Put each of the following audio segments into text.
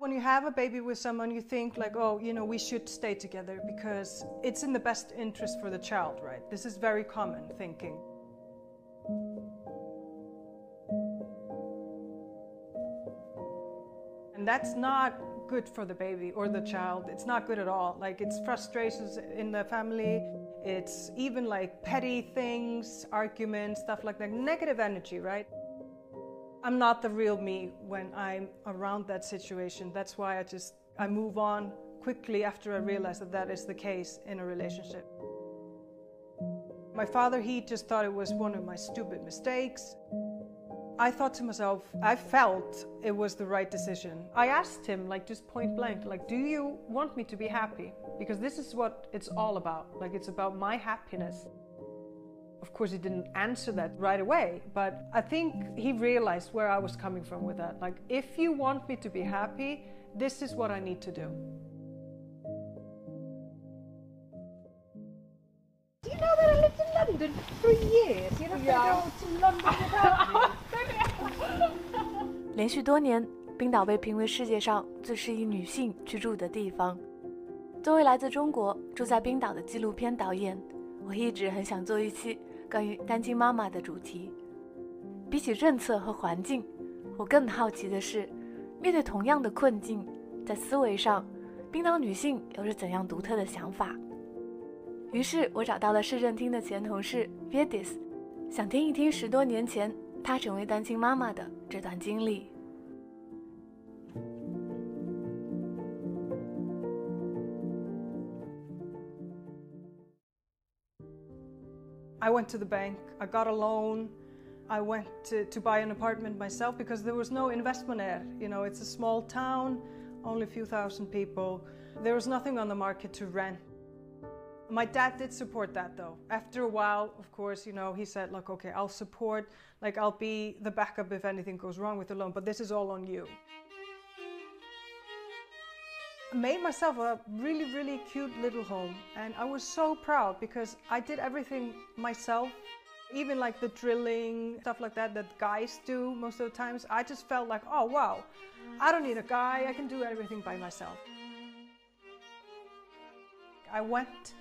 When you have a baby with someone, you think like, oh, we should stay together because it's in the best interest for the child, right? This is very common thinking. And that's not good for the baby or the child. It's not good at all. Like, it's frustrations in the family. It's even like petty things, arguments, stuff like that. Negative energy, right? I'm not the real me when I'm around that situation. That's why I move on quickly after I realize that that is the case in a relationship. My father, he just thought it was one of my stupid mistakes. I thought to myself, I felt it was the right decision. I asked him, like, just point blank, like, do you want me to be happy? Because this is what it's all about. Like, it's about my happiness. Of course, he didn't answer that right away, but I think he realized where I was coming from with that. Like, if you want me to be happy, this is what I need to do. Do you know that I lived in London for 3 years? You know, go to London without me. 连续多年，冰岛被评为世界上最适宜女性居住的地方。作为来自中国、住在冰岛的纪录片导演，我一直很想做一期关于单亲妈妈的主题。比起政策和环境，我更好奇的是，面对同样的困境，在思维上，冰岛女性有着怎样独特的想法？于是我找到了市政厅的前同事 Viedis， 想听一听10多年前她成为单亲妈妈的这段经历。I went to the bank, I got a loan, I went to buy an apartment myself because there was no investment there. It's a small town, only a few thousand people. There was nothing on the market to rent. My dad did support that though. After a while, of course, he said, look, okay, I'll support, like I'll be the backup if anything goes wrong with the loan, but this is all on you. I made myself a really, really cute little home, and I was so proud because I did everything myself, even like the drilling, stuff like that guys do most of the times. I just felt like, oh wow, I don't need a guy, I can do everything by myself. I went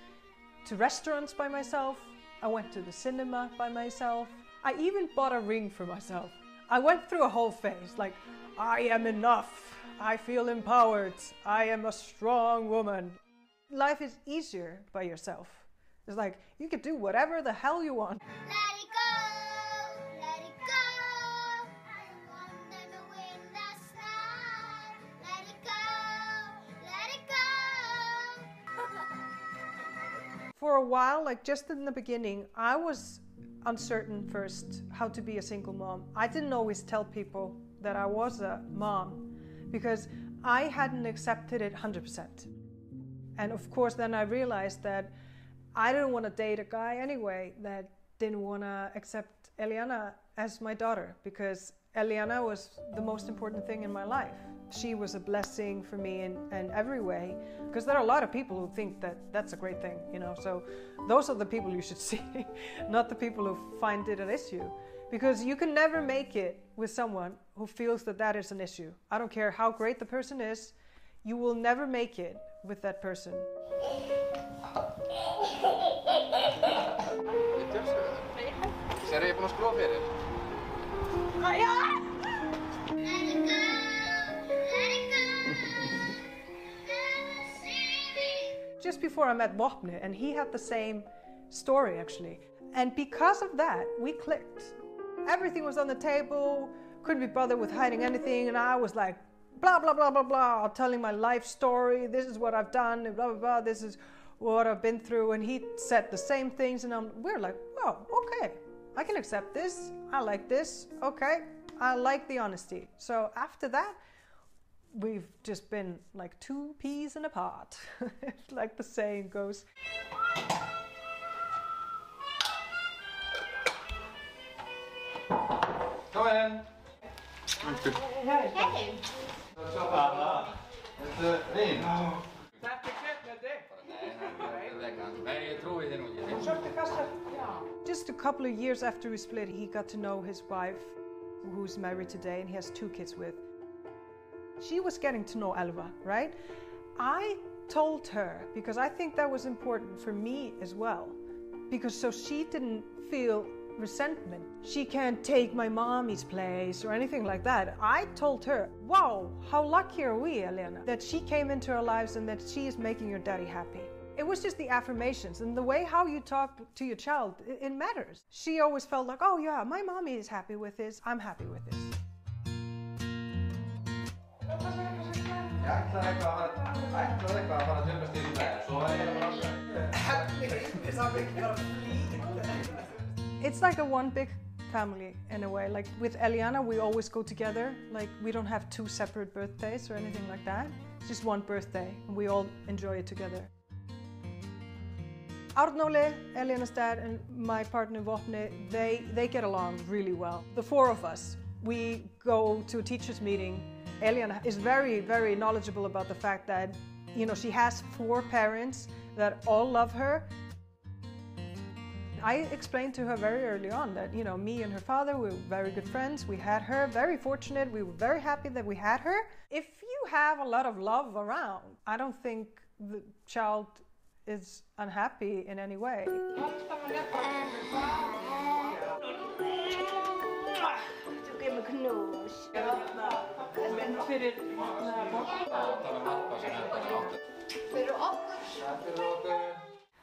to restaurants by myself, I went to the cinema by myself, I even bought a ring for myself. I went through a whole phase, like, I am enough, I feel empowered, I am a strong woman. Life is easier by yourself. It's like, you can do whatever the hell you want. Let it go, let it go. I want never win the sky. Let it go, let it go. For a while, like just in the beginning, I was uncertain first how to be a single mom. I didn't always tell people that I was a mom because I hadn't accepted it 100%. And of course, then I realized that I didn't want to date a guy anyway that didn't want to accept Eliana as my daughter, because Eliana was the most important thing in my life. She was a blessing for me in every way, because there are a lot of people who think that that's a great thing, so those are the people you should see, not the people who find it an issue. Because you can never make it with someone who feels that that is an issue. I don't care how great the person is, you will never make it with that person. Let it go, let it go. Just before I met Vopne, and he had the same story actually. And because of that, we clicked. Everything was on the table, couldn't be bothered with hiding anything, and I was like, blah, blah, blah, blah, blah, telling my life story, this is what I've done, and blah, blah, blah, this is what I've been through, and he said the same things, and we're like, oh, okay, I can accept this, I like this, okay, I like the honesty. So after that, we've just been like 2 peas in a pod, like the saying goes. Come in. Hey. Just a couple of years after we split, he got to know his wife, who's married today, and he has 2 kids with. She was getting to know Elva, right? I told her, because I think that was important for me as well, because so she didn't feel resentment. She can't take my mommy's place or anything like that. I told her, wow, how lucky are we, Elena, that she came into our lives and that she is making your daddy happy. It was just the affirmations and the way how you talk to your child, it matters. She always felt like, oh yeah, my mommy is happy with this, I'm happy with this. It's like a one big family in a way. Like with Eliana, we always go together. Like we don't have two separate birthdays or anything like that. It's just one birthday and we all enjoy it together. Arnóli, Eliana's dad, and my partner Vopni, they get along really well. The four of us, we go to a teacher's meeting. Eliana is very, very knowledgeable about the fact that, you know, she has four parents that all love her. I explained to her very early on that, you know, me and her father, we were very good friends. We had her, very fortunate. We were very happy that we had her. If you have a lot of love around, I don't think the child is unhappy in any way.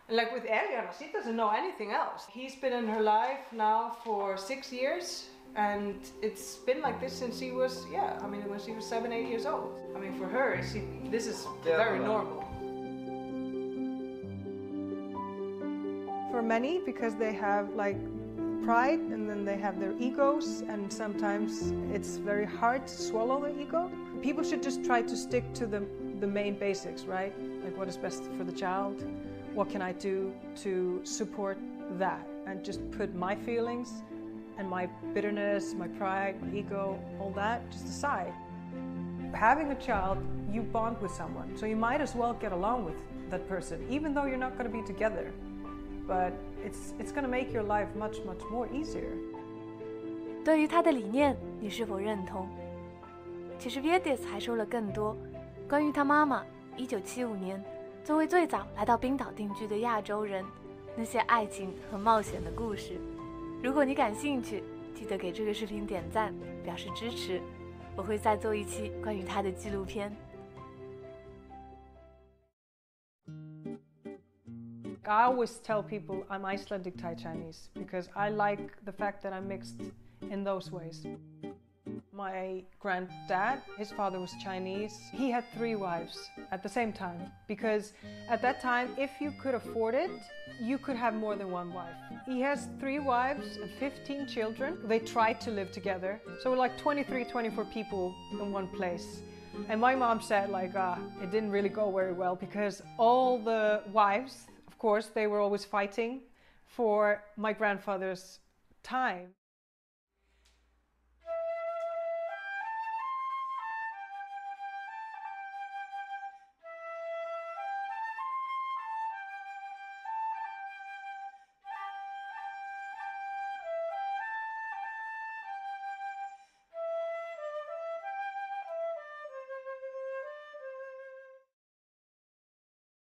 Like with Eliana, she doesn't know anything else. He's been in her life now for 6 years, and it's been like this since she was, when she was 7, 8 years old. I mean, for her, this is very normal. For many, because they have like pride and then they have their egos, and sometimes it's very hard to swallow the ego. People should just try to stick to the main basics, right? Like what is best for the child? What can I do to support that? And just put my feelings and my bitterness, my pride, my ego, all that just aside. Having a child, you bond with someone, so you might as well get along with that person, even though you're not going to be together. But it's going to make your life much, much more easier. 对于他的理念，你是否认同？其实 Viedis 还说了更多，关于他妈妈1975年作为最早来到冰岛定居的亚洲人，那些爱情和冒险的故事。如果你感兴趣，记得给这个视频点赞，表示支持。我会再做一期关于他的纪录片。I always tell people I'm Icelandic Thai Chinese because I like the fact that I'm mixed in those ways. My granddad, his father was Chinese. He had 3 wives at the same time because at that time, if you could afford it, you could have more than 1 wife. He has 3 wives and 15 children. They tried to live together. So like 23, 24 people in one place. And my mom said like, it didn't really go very well because all the wives, of course, they were always fighting for my grandfather's time.